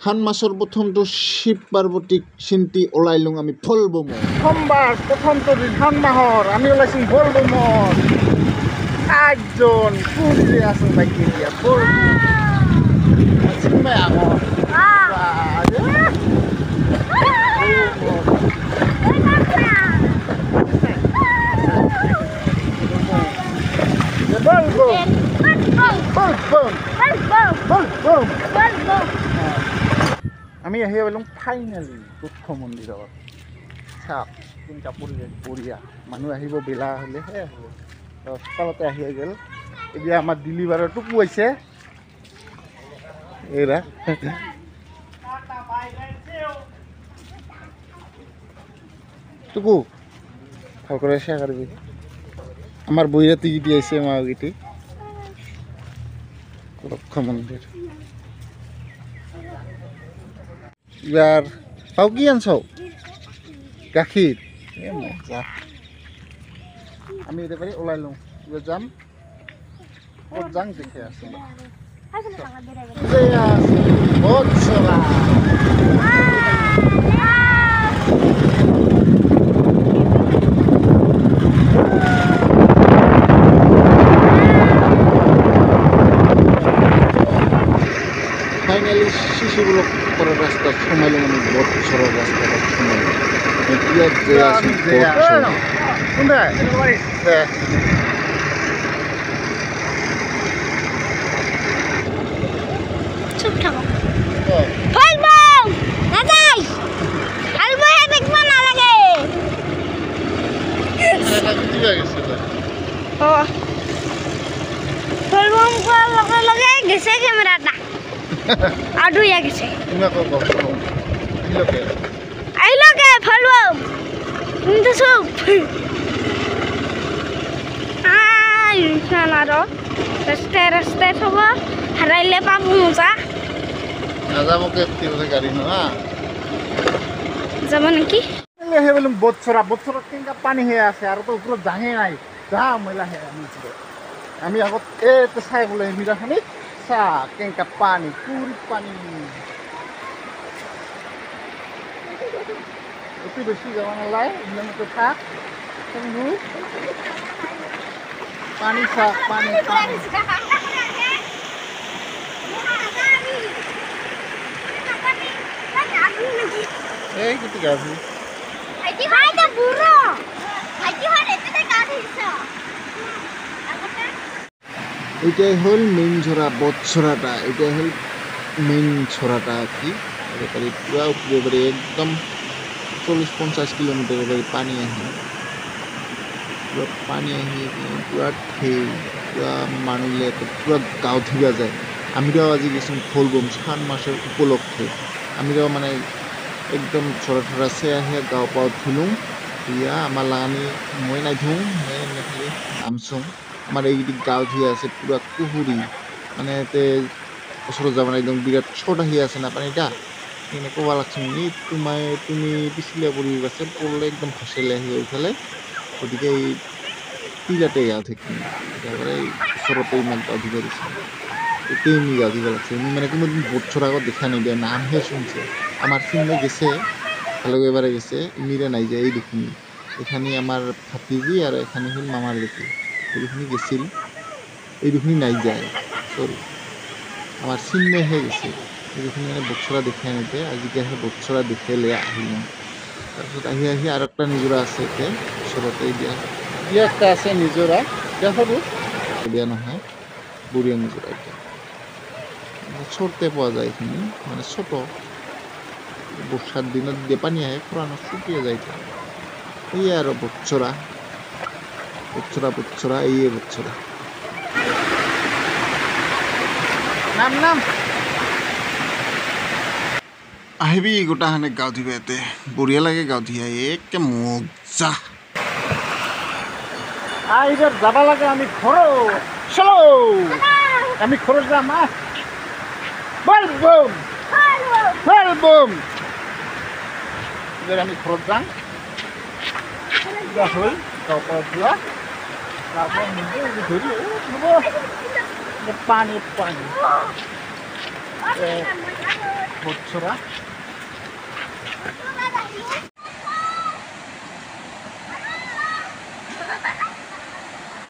শাওণ মাছৰ প্ৰথমটো শিৱ পাৰ্বতীক চিন্তি ওলাইলোঁ আমি ফলবম সোমবাৰ প্ৰথমটো শাওণ মাহৰ আমি ওলাইছোঁ ফলবমৰ 8জন পুৰীৰে আছোঁ বাইক এতিয়া চিন্ময় আগত আমি আহি পালোঁ ফাইনেলি বুদ্ধ মন্দিৰত চাওক তিনিটা পৰিৱেশ বঢ়িয়া মানুহ আহিব বেলা হ'লেহে আহিব সকালতে আহি গ'ল এতিয়া আমাৰ ডেলিভাৰটো পুৱাইছে এৰা টুকু ভাল করে শেয়ার করবি আমার বইরা টিকিট আইছে মাগিটি লক্ষ্য মন্দির এবার তাও কি আনছ গাখীর মজা আমি এতে পারি ওলাইলাম এবার যাম ওর যাং দেখে আসি বৎসরা ফাইনালি শিশুগুলো করার রাস্তা সময়লে মানে বৎসরের রাস্তাটা সময়লে Aduh ya guys. Enggak kok. Oke. Ayo ke follow. Itu sup. Sana ro. Reste coba. Haraile pabu musa. Naza mau ke tiba gaड़ी ना. Zaman কি? ले है बोलूं বৎসরা কেঙ্কা পানি হয়ে আছে আর তো উপরে জাঙে নাই যা ময়লা হে আমি আগত এতে চাই বলে মিরাখানি চা কেঙ্কা পানি পুরি পানি অতি বেশি যাওয়া নালাগে নিয়মিত থাক পানি চা পানি এই কি গাছি আইটি ভাই তো বুড়ো আইটি ভাই এতে কাজ হইছে এটাই হল মেইন ঝরা বৎসরাটা এটাই হল মেইন ছড়াটা আর কি পুরা উপরে একদম 40-50 কিলোমিটার পানি আহে পুরা পানি আহি পুরা ঠেউ পুরা মানুষলে পুরা গাঁও ধুয়া যায় আমিরাও আজি গেছিলাম ফলবম শাওণ মাসের উপলক্ষে আমিরাও মানে একদম ছড়া সে আহে গাঁও পাও ধুলুম দিয়া আমার লাগানি মই নাই ধুম খালি আমচুং আমার এইদিকে গাঁও ধুয়ে আছে পুরা কুহুরি মানে এতে ওচৰত যাব মানে একদম বিরাট ছোট হয়ে আছে না পানিটা এনে কবা লাগছে তুমি পিছলিয়া পড়ি গেছে পড়লে একদম ফসলে আহি ওইফালে ওদিকে এই টিলাতে গাঁও থেকে তারপরে ওচৰতে ইমান গাঁও ধুব দিছে এতেই গাঁও ধুব লাগছে মানে কোনোদিন বৎসর আগত দেখা নাই দেয় নামহে শুনছে আমার ফিল্মে গেছে ভালো এবারে গেছে মিরে নাই যায় এই দেখিনি এখানে আমার ভাতিজি আর এখানে হল মামার বেটি এইখানে গেছিল এইখানে নাই যায় সরি আমার চিন্ময় হয়ে গেছে এইখানে মানে বৎসরা দেখে আনিতে আজিকে বৎসরা দেখে লে আহিলাম তাৰপিছত আহি আৰ একটা নিজৰা আছে এতে ওচৰতে দিয়া একটা আছে নিজরা দেখো দিয়া নহয় বুড়িয়া নিজরা এটা ছোটতে পাওয়া যায় এখানে মানে ছোট বর্ষার দিনত দিয়ে পানি আহে পুরানো শুকিয়ে যায় এই আর বৎসরা এই বৎসরা নাম আহিবি গোটা হানে গাঁও ধুবে এতে বঢ়িয়া লাগে গাঁও ধুই একে মজা এইবার যাবা লাগে আমি ঘর চলো আমি ঘর যাম বলবম এবার আমি ঘর যাম হল গাঁও পাওয়া ধোয়া তারপর নিজে ধরি পানি বৎসৰা